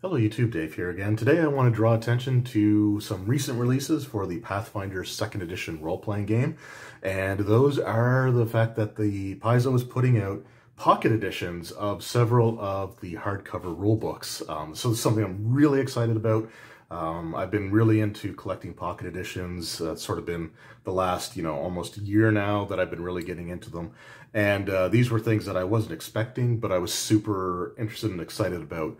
Hello YouTube, Dave here again. Today I want to draw attention to some recent releases for the Pathfinder 2nd edition role-playing game, and those are the fact that the Paizo is putting out pocket editions of several of the hardcover rulebooks. So this is something I'm really excited about. I've been really into collecting pocket editions. It's sort of been the last, almost year now that I've been really getting into them. And these were things that I wasn't expecting, but I was super interested and excited about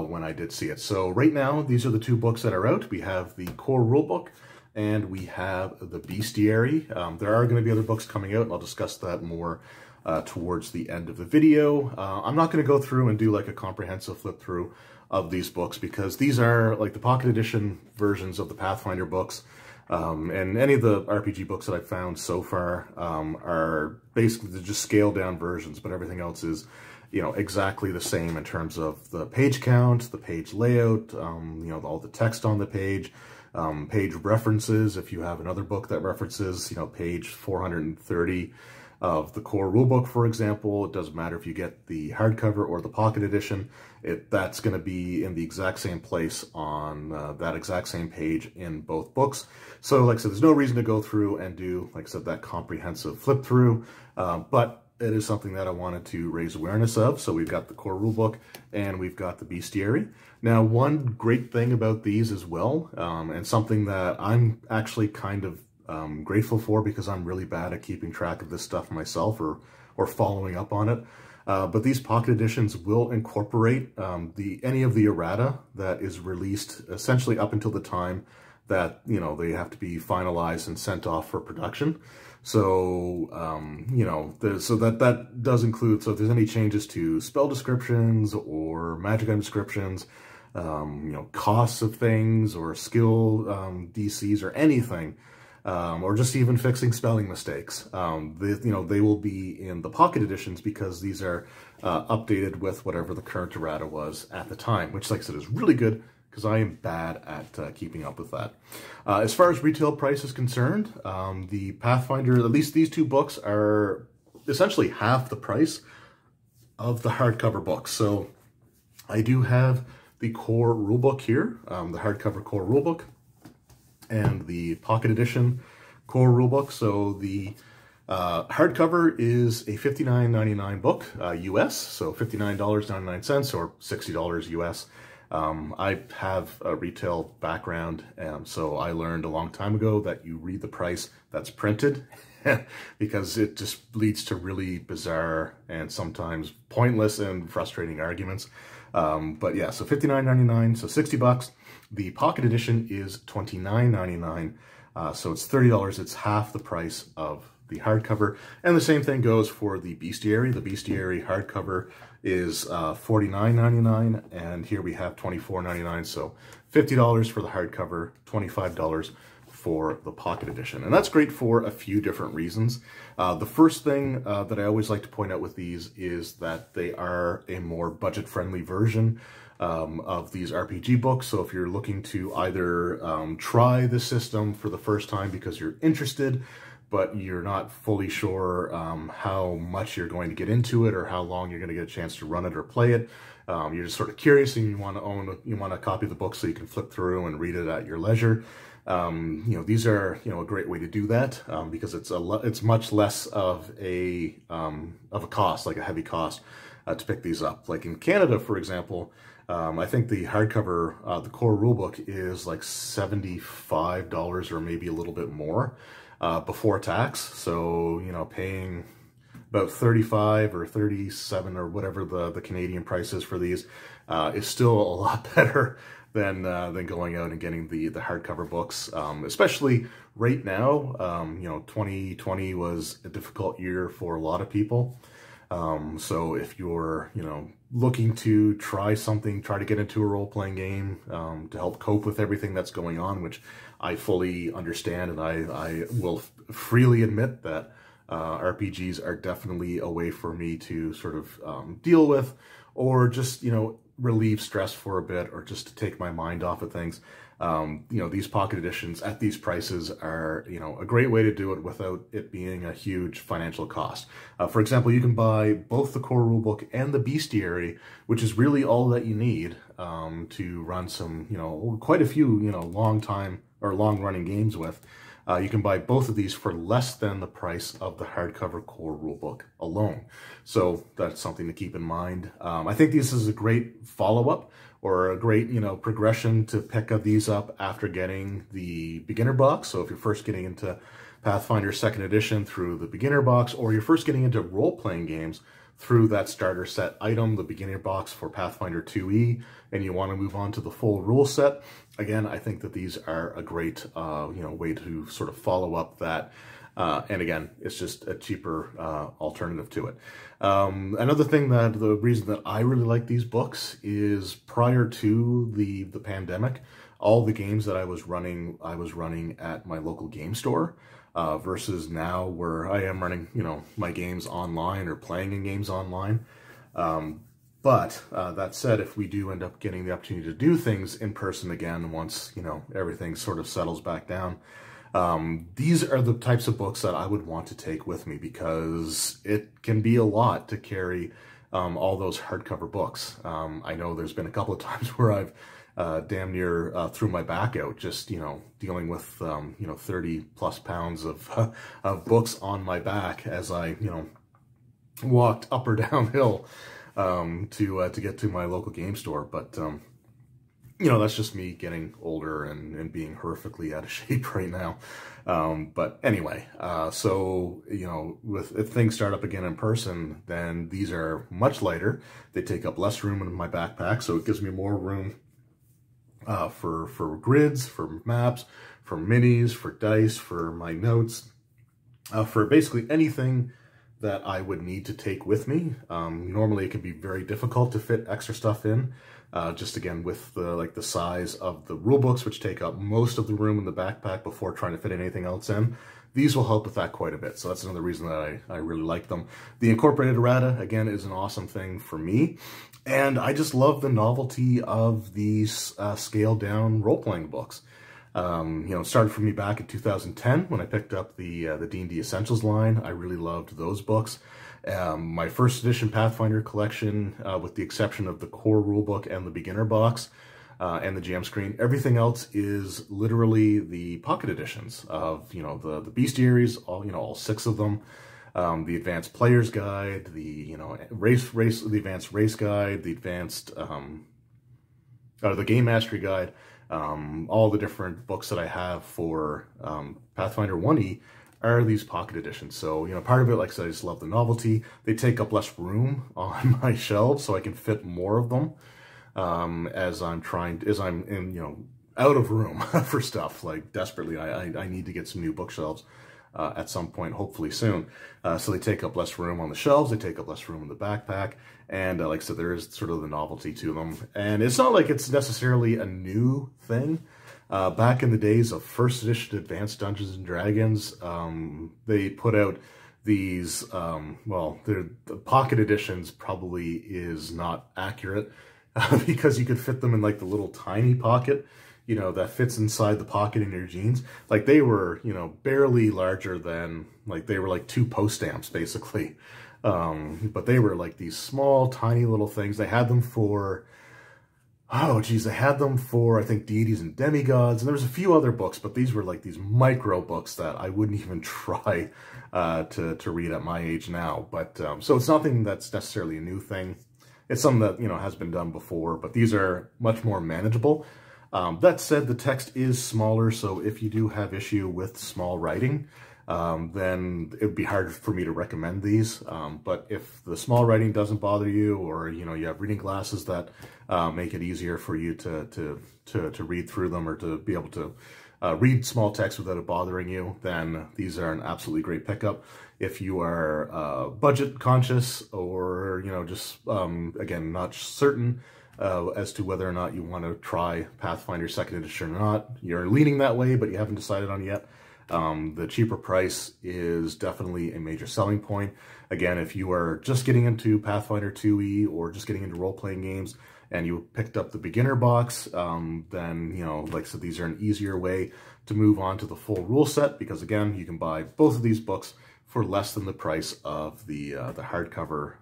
when I did see it. So right now, these are the two books that are out. We have the core rulebook and we have the Bestiary. There are going to be other books coming out, and I'll discuss that more towards the end of the video. I'm not going to go through and do like a comprehensive flip through of these books because these are like the pocket edition versions of the Pathfinder books. And any of the RPG books that I've found so far are basically just scaled down versions, but everything else is, exactly the same in terms of the page count, the page layout, all the text on the page references. If you have another book that references, page 430 of the core rulebook, for example, it doesn't matter if you get the hardcover or the pocket edition, that's going to be in the exact same place on that exact same page in both books. So like I said, there's no reason to go through and do, like I said, that comprehensive flip through, but it is something that I wanted to raise awareness of. So we've got the core rulebook and we've got the Bestiary. Now, one great thing about these as well, and something that I'm actually kind of grateful for because I'm really bad at keeping track of this stuff myself or following up on it. But these pocket editions will incorporate any of the errata that is released essentially up until the time that, they have to be finalized and sent off for production. So, so that does include, so if there's any changes to spell descriptions or magic item descriptions, costs of things or skill DCs or anything, or just even fixing spelling mistakes. They will be in the pocket editions because these are updated with whatever the current errata was at the time, which, like I said, is really good because I am bad at keeping up with that. As far as retail price is concerned, the Pathfinder, at least these two books, are essentially half the price of the hardcover books. So I do have the core rulebook here, the hardcover core rulebook, and the pocket edition core rulebook. So the hardcover is a $59.99 book, US, so $59.99 or $60 US. I have a retail background, so I learned a long time ago that you read the price that's printed because it just leads to really bizarre and sometimes pointless and frustrating arguments. But yeah, so $59.99, so 60 bucks. The pocket edition is $29.99, so it's $30. It's half the price of the hardcover. And the same thing goes for the Bestiary. The Bestiary hardcover is $49.99, and here we have $24.99, so $50 for the hardcover, $25 for the pocket edition. And that's great for a few different reasons. The first thing that I always like to point out with these is that they are a more budget-friendly version of these RPG books. So if you're looking to either try the system for the first time because you're interested, but you're not fully sure how much you're going to get into it or how long you're going to get a chance to run it or play it, you're just sort of curious and you want to copy the book so you can flip through and read it at your leisure. These are, a great way to do that, because it's much less of a cost, like a heavy cost, to pick these up. Like in Canada, for example, I think the hardcover, the core rulebook is like $75 or maybe a little bit more, before tax. So, paying about 35 or 37 or whatever the Canadian price is for these, is still a lot better than going out and getting the hardcover books, especially right now. 2020 was a difficult year for a lot of people. So if you're, looking to try to get into a role-playing game, to help cope with everything that's going on, which I fully understand, and I will freely admit that RPGs are definitely a way for me to sort of deal with, or just, relieve stress for a bit, or just to take my mind off of things. These pocket editions at these prices are, a great way to do it without it being a huge financial cost. For example, you can buy both the core rulebook and the Bestiary, which is really all that you need to run some, quite a few, long-running games with. You can buy both of these for less than the price of the hardcover core rulebook alone. So that's something to keep in mind. I think this is a great follow-up or a great, progression to pick up these up after getting the beginner box. So if you're first getting into Pathfinder 2nd edition through the beginner box, or you're first getting into role-playing games through that starter set item, the beginner box for Pathfinder 2e, and you want to move on to the full rule set, again, I think that these are a great, way to sort of follow up that. And again, it's just a cheaper alternative to it. Another thing the reason that I really like these books is prior to the pandemic, all the games that I was running at my local game store. Versus now where I am running, my games online or playing in games online. But that said, if we do end up getting the opportunity to do things in person again, once, everything sort of settles back down, these are the types of books that I would want to take with me, because it can be a lot to carry all those hardcover books. I know there's been a couple of times where I've damn near threw my back out, just, dealing with, 30 plus pounds of books on my back as I, walked up or downhill to get to my local game store. But, that's just me getting older and being horrifically out of shape right now. But anyway, so, if things start up again in person, then these are much lighter. They take up less room in my backpack, so it gives me more room for grids, for maps, for minis, for dice, for my notes, for basically anything that I would need to take with me. Normally it can be very difficult to fit extra stuff in, just again with the size of the rule books, which take up most of the room in the backpack before trying to fit anything else in. These will help with that quite a bit, so that's another reason that I really like them. The incorporated errata, again, is an awesome thing for me, and I just love the novelty of these scaled-down role-playing books. It started for me back in 2010 when I picked up the D&D Essentials line. I really loved those books. My first edition Pathfinder collection, with the exception of the core rulebook and the beginner box, and the GM screen. Everything else is literally the pocket editions of, the Bestiaries, all 6 of them, the Advanced Player's Guide, the, the Advanced Race Guide, the Advanced, the Game Mastery Guide, all the different books that I have for Pathfinder 1e are these pocket editions. So, part of it, like I said, I just love the novelty. They take up less room on my shelves, so I can fit more of them. As I'm in, out of room for stuff, like desperately, I need to get some new bookshelves, at some point, hopefully soon. So they take up less room on the shelves, they take up less room in the backpack, and like I said, there is sort of the novelty to them. And it's not like it's necessarily a new thing. Back in the days of first edition Advanced Dungeons and Dragons, they put out these, the pocket editions probably is not accurate, because you could fit them in like the little tiny pocket, that fits inside the pocket in your jeans. Like they were, barely larger than, like they were like 2 post stamps basically. But they were like these small, tiny little things. They had them for, they had them for, I think, Deities and Demigods. And there was a few other books, but these were like these micro books that I wouldn't even try to read at my age now. But so it's nothing that's necessarily a new thing. It's something that, has been done before, but these are much more manageable. That said, the text is smaller, so if you do have issue with small writing, then it would be hard for me to recommend these. But if the small writing doesn't bother you, or, you have reading glasses that make it easier for you to read through them, or to be able to read small text without it bothering you, then these are an absolutely great pickup. If you are budget conscious, or, just, again, not certain as to whether or not you want to try Pathfinder 2nd edition or not, you're leaning that way, but you haven't decided on yet, the cheaper price is definitely a major selling point. Again, if you are just getting into Pathfinder 2e, or just getting into role-playing games, and you picked up the beginner box, then, you know, like I said, these are an easier way to move on to the full rule set, because again, you can buy both of these books for less than the price of the hardcover,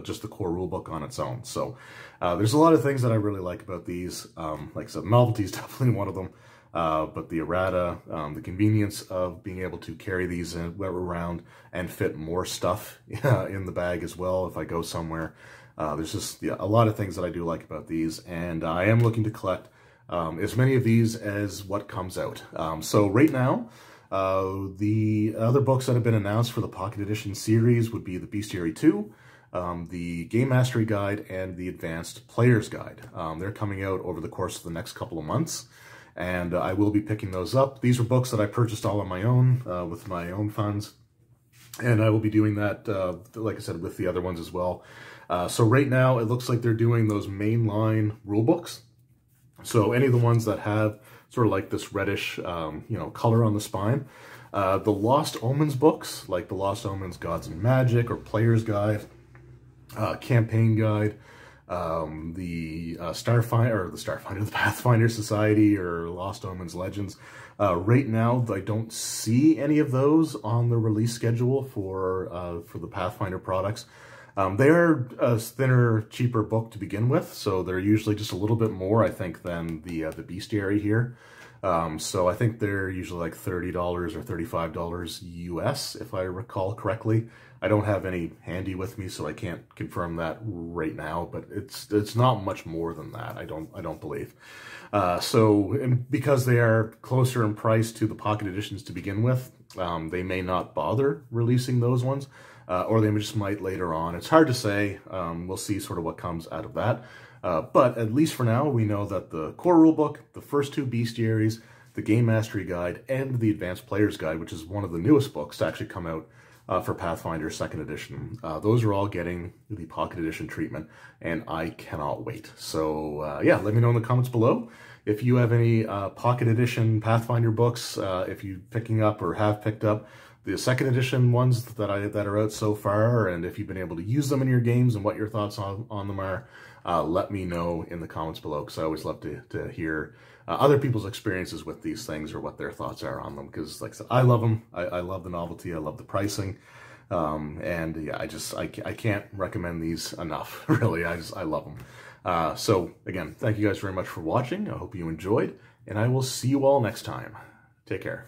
just the core rulebook on its own. So there's a lot of things that I really like about these. Like I said, novelty is definitely one of them. But the errata, the convenience of being able to carry these around and fit more stuff in the bag as well if I go somewhere. There's just a lot of things that I do like about these, and I am looking to collect as many of these as what comes out. So right now, the other books that have been announced for the Pocket Edition series would be the Bestiary 2, the Game Mastery Guide, and the Advanced Player's Guide. They're coming out over the course of the next couple of months, and I will be picking those up. These are books that I purchased all on my own, with my own funds, and I will be doing that, like I said, with the other ones as well. So right now, it looks like they're doing those mainline rule books. So any of the ones that have sort of like this reddish, you know, color on the spine. The Lost Omens books, like the Lost Omens Gods and Magic or Player's Guide, Campaign Guide, the the Pathfinder Society or Lost Omens Legends. Right now, I don't see any of those on the release schedule for the Pathfinder products. They are a thinner, cheaper book to begin with, so they're usually just a little bit more, I think, than the Bestiary here. So I think they're usually like $30 or $35 US, if I recall correctly. I don't have any handy with me, so I can't confirm that right now, but it's not much more than that, I don't believe. And because they are closer in price to the Pocket Editions to begin with, they may not bother releasing those ones. Or they just might later on. It's hard to say. We'll see sort of what comes out of that. But at least for now, we know that the core rulebook, the first two Bestiaries, the Game Mastery Guide, and the Advanced Player's Guide, which is one of the newest books to actually come out for Pathfinder 2nd Edition. Those are all getting the Pocket Edition treatment, and I cannot wait. So yeah, let me know in the comments below if you have any Pocket Edition Pathfinder books, if you're picking up or have picked up the 2nd edition ones that are out so far, and if you've been able to use them in your games and what your thoughts on them are. Let me know in the comments below, because I always love to hear other people's experiences with these things or what their thoughts are on them, because like I said, I love them. I love the novelty. I love the pricing. And yeah, I can't recommend these enough, really. I love them. So again, thank you guys very much for watching. I hope you enjoyed, and I will see you all next time. Take care.